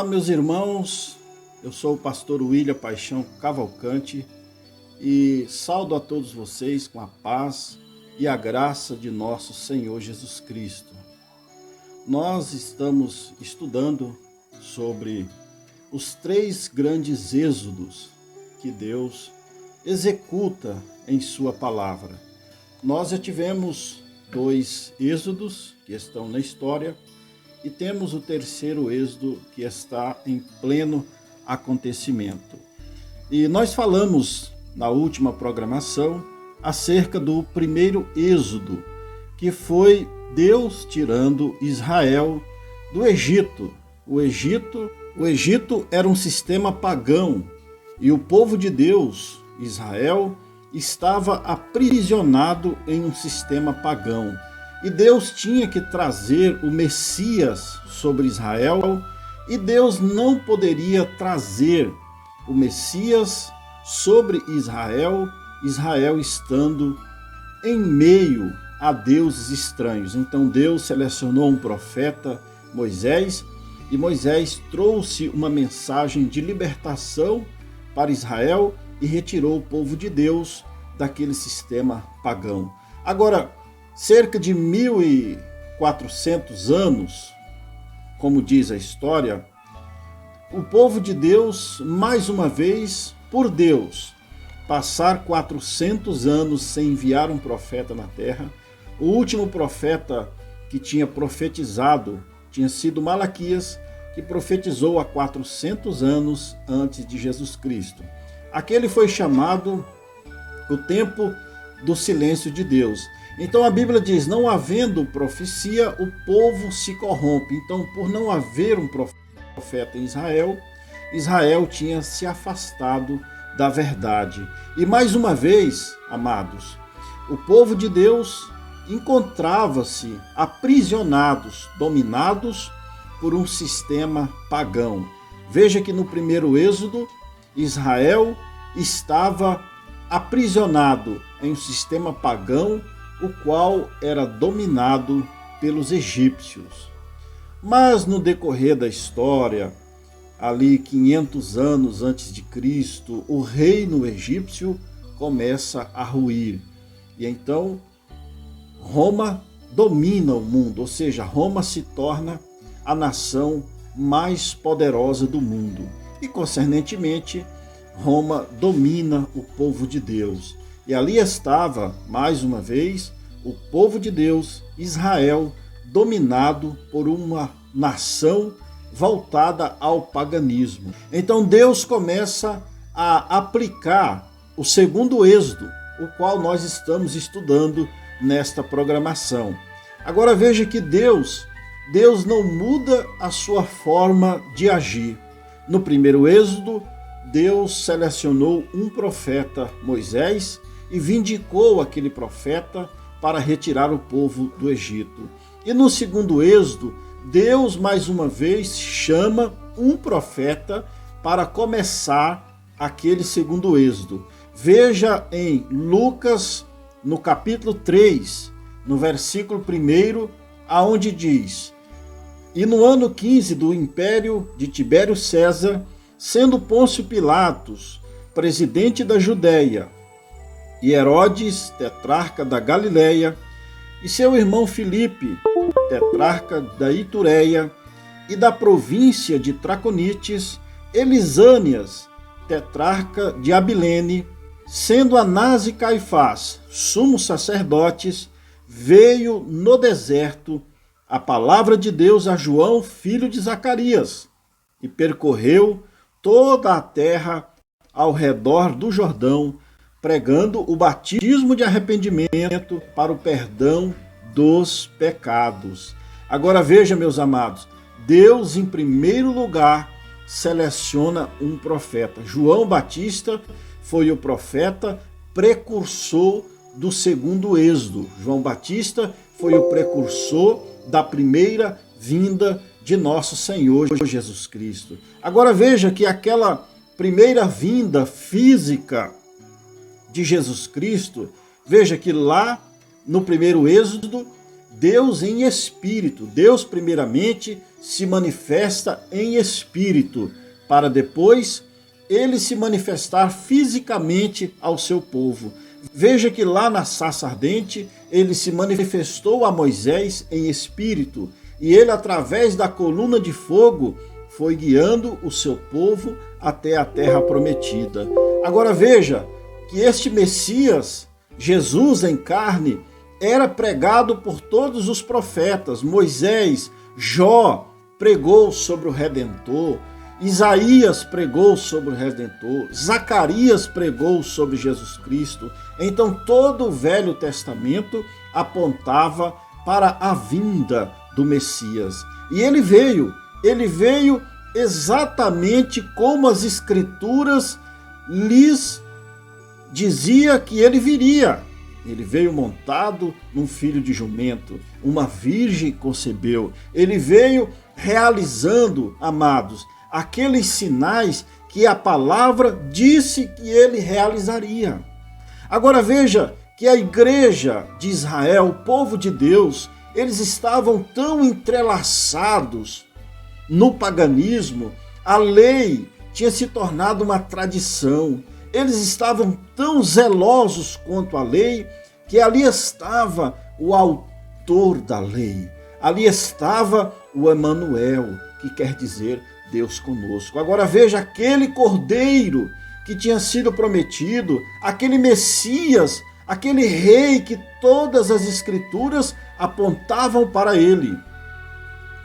Olá, meus irmãos, eu sou o pastor William Paixão Cavalcante e saúdo a todos vocês com a paz e a graça de nosso Senhor Jesus Cristo. Nós estamos estudando sobre os 3 grandes êxodos que Deus executa em sua palavra. Nós já tivemos 2 êxodos que estão na história e temos o 3º êxodo que está em pleno acontecimento. E nós falamos na última programação acerca do primeiro êxodo, que foi Deus tirando Israel do Egito. O Egito era um sistema pagão e o povo de Deus, Israel, estava aprisionado em um sistema pagão. E Deus tinha que trazer o Messias sobre Israel, e Deus não poderia trazer o Messias sobre Israel, Israel estando em meio a deuses estranhos. Então Deus selecionou um profeta, Moisés, e Moisés trouxe uma mensagem de libertação para Israel e retirou o povo de Deus daquele sistema pagão. Agora, cerca de 1400 anos, como diz a história, o povo de Deus, mais uma vez, por Deus, passar 400 anos sem enviar um profeta na terra. O último profeta que tinha profetizado tinha sido Malaquias, que profetizou há 400 anos antes de Jesus Cristo. Aquele foi chamado o tempo do silêncio de Deus. Então a Bíblia diz, não havendo profecia, o povo se corrompe. Então, por não haver um profeta em Israel, Israel tinha se afastado da verdade. E mais uma vez, amados, o povo de Deus encontrava-se aprisionados, dominados por um sistema pagão. Veja que no primeiro êxodo, Israel estava aprisionado em um sistema pagão, o qual era dominado pelos egípcios. Mas no decorrer da história, ali 500 anos antes de Cristo, o reino egípcio começa a ruir. E então Roma domina o mundo, ou seja, Roma se torna a nação mais poderosa do mundo. E concernentemente, Roma domina o povo de Deus. E ali estava, mais uma vez, o povo de Deus, Israel, dominado por uma nação voltada ao paganismo. Então Deus começa a aplicar o segundo êxodo, o qual nós estamos estudando nesta programação. Agora veja que Deus não muda a sua forma de agir. No primeiro êxodo, Deus selecionou um profeta, Moisés, e vindicou aquele profeta para retirar o povo do Egito. E no segundo êxodo, Deus mais uma vez chama um profeta para começar aquele segundo êxodo. Veja em Lucas, no capítulo 3, no versículo 1, aonde diz: E no ano 15 do império de Tibério César, sendo Pôncio Pilatos presidente da Judéia, e Herodes, tetrarca da Galileia, e seu irmão Filipe, tetrarca da Itureia e da província de Traconites, Elisânias, tetrarca de Abilene, sendo Anás e Caifás, sumos sacerdotes, veio no deserto a palavra de Deus a João, filho de Zacarias, e percorreu toda a terra ao redor do Jordão, pregando o batismo de arrependimento para o perdão dos pecados. Agora veja, meus amados, Deus em primeiro lugar seleciona um profeta. João Batista foi o profeta precursor do segundo êxodo. João Batista foi o precursor da primeira vinda de nosso Senhor Jesus Cristo. Agora veja que aquela primeira vinda física de Jesus Cristo, veja que lá no primeiro êxodo, Deus em espírito. Deus, primeiramente, se manifesta em espírito, para depois ele se manifestar fisicamente ao seu povo. Veja que lá na sarça ardente, ele se manifestou a Moisés em espírito, e ele, através da coluna de fogo, foi guiando o seu povo até a terra prometida. Agora veja que este Messias, Jesus em carne, era pregado por todos os profetas. Moisés, Jó pregou sobre o Redentor, Isaías pregou sobre o Redentor, Zacarias pregou sobre Jesus Cristo. Então todo o Velho Testamento apontava para a vinda do Messias. E ele veio exatamente como as Escrituras lhes dizia que ele viria. Ele veio montado num filho de jumento, uma virgem concebeu. Ele veio realizando, amados, aqueles sinais que a palavra disse que ele realizaria. Agora veja que a igreja de Israel, o povo de Deus, eles estavam tão entrelaçados no paganismo, a lei tinha se tornado uma tradição. Eles estavam tão zelosos quanto a lei, que ali estava o autor da lei. Ali estava o Emanuel, que quer dizer Deus conosco. Agora veja aquele cordeiro que tinha sido prometido, aquele Messias, aquele rei que todas as escrituras apontavam para ele.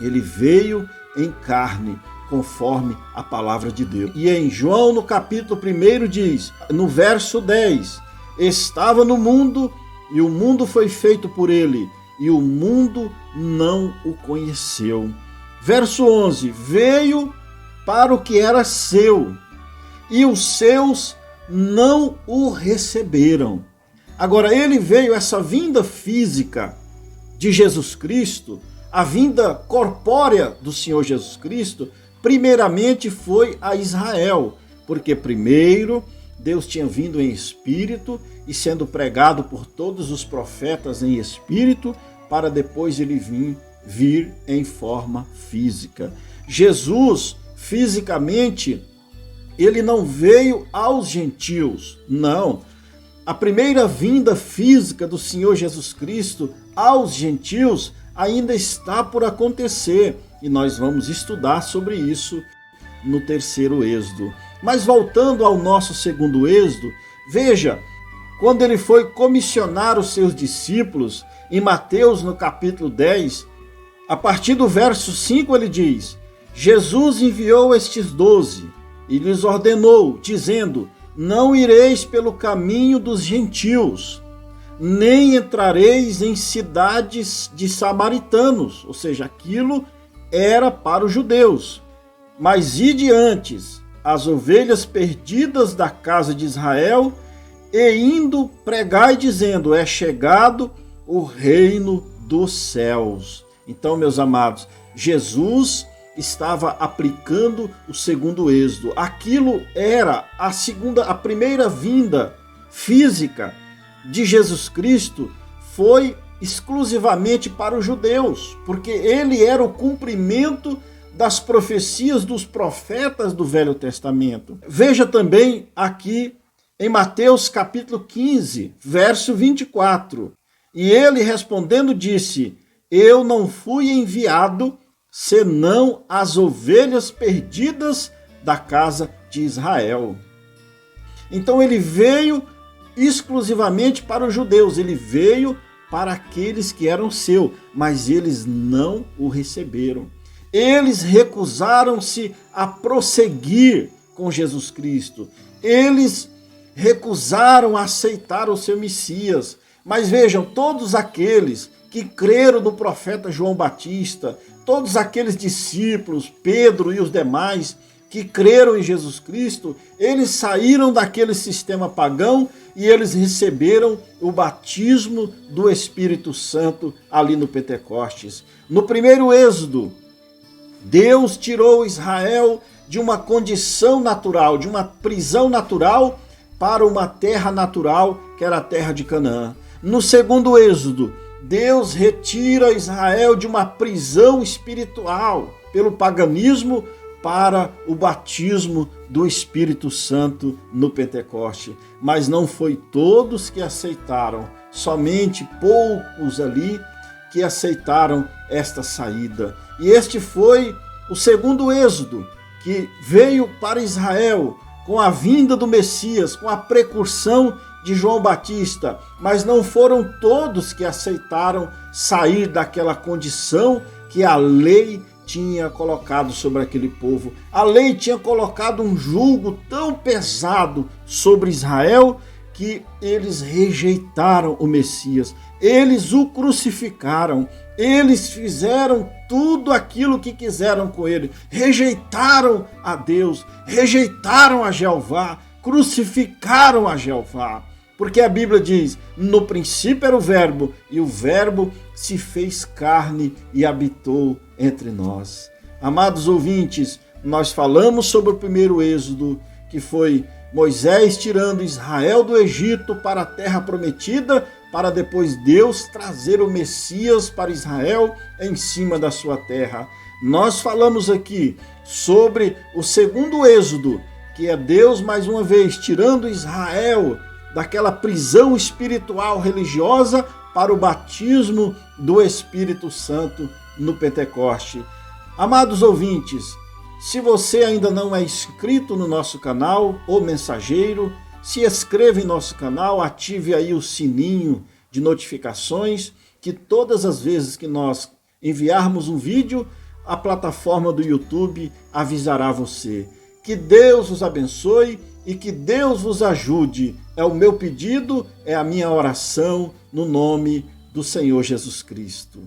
Ele veio em carne, conforme a palavra de Deus. E em João, no capítulo 1, diz, no verso 10, estava no mundo e o mundo foi feito por ele, e o mundo não o conheceu. Verso 11, veio para o que era seu, e os seus não o receberam. Agora, ele veio, essa vinda física de Jesus Cristo, a vinda corpórea do Senhor Jesus Cristo, primeiramente foi a Israel, porque primeiro Deus tinha vindo em espírito e sendo pregado por todos os profetas em espírito, para depois ele vir em forma física. Jesus, fisicamente, ele não veio aos gentios, não. A primeira vinda física do Senhor Jesus Cristo aos gentios ainda está por acontecer, e nós vamos estudar sobre isso no terceiro êxodo. Mas voltando ao nosso segundo êxodo, veja, quando ele foi comissionar os seus discípulos, em Mateus no capítulo 10, a partir do verso 5 ele diz, Jesus enviou estes 12 e lhes ordenou, dizendo, não ireis pelo caminho dos gentios, nem entrareis em cidades de samaritanos, ou seja, aquilo era para os judeus, mas ide antes as ovelhas perdidas da casa de Israel, e indo pregai dizendo, é chegado o reino dos céus. Então, meus amados, Jesus estava aplicando o segundo êxodo. Aquilo era a primeira vinda física de Jesus Cristo, foi exclusivamente para os judeus, porque ele era o cumprimento das profecias dos profetas do Velho Testamento. Veja também aqui em Mateus capítulo 15, verso 24. E ele respondendo disse, eu não fui enviado senão as ovelhas perdidas da casa de Israel. Então ele veio exclusivamente para os judeus, ele veio para aqueles que eram seu, mas eles não o receberam. Eles recusaram-se a prosseguir com Jesus Cristo. Eles recusaram a aceitar o seu Messias. Mas vejam, todos aqueles que creram no profeta João Batista, todos aqueles discípulos, Pedro e os demais, que creram em Jesus Cristo, eles saíram daquele sistema pagão e eles receberam o batismo do Espírito Santo ali no Pentecostes. No primeiro êxodo, Deus tirou Israel de uma condição natural, de uma prisão natural, para uma terra natural, que era a terra de Canaã. No segundo êxodo, Deus retira Israel de uma prisão espiritual pelo paganismo para o batismo do Espírito Santo no Pentecoste. Mas não foi todos que aceitaram, somente poucos ali que aceitaram esta saída. E este foi o segundo êxodo que veio para Israel com a vinda do Messias, com a precursão de João Batista, mas não foram todos que aceitaram sair daquela condição que a lei tinha colocado sobre aquele povo. A lei tinha colocado um jugo tão pesado sobre Israel que eles rejeitaram o Messias, eles o crucificaram, eles fizeram tudo aquilo que quiseram com ele, rejeitaram a Deus, rejeitaram a Jeová, crucificaram a Jeová. Porque a Bíblia diz, no princípio era o verbo, e o verbo se fez carne e habitou entre nós. Amados ouvintes, nós falamos sobre o primeiro êxodo, que foi Moisés tirando Israel do Egito para a terra prometida, para depois Deus trazer o Messias para Israel em cima da sua terra. Nós falamos aqui sobre o segundo êxodo, que é Deus mais uma vez tirando Israel daquela prisão espiritual religiosa para o batismo do Espírito Santo no Pentecoste. Amados ouvintes, se você ainda não é inscrito no nosso canal, O Mensageiro, se inscreva em nosso canal, ative aí o sininho de notificações, que todas as vezes que nós enviarmos um vídeo, a plataforma do YouTube avisará você. Que Deus os abençoe e que Deus vos ajude. É o meu pedido, é a minha oração no nome do Senhor Jesus Cristo.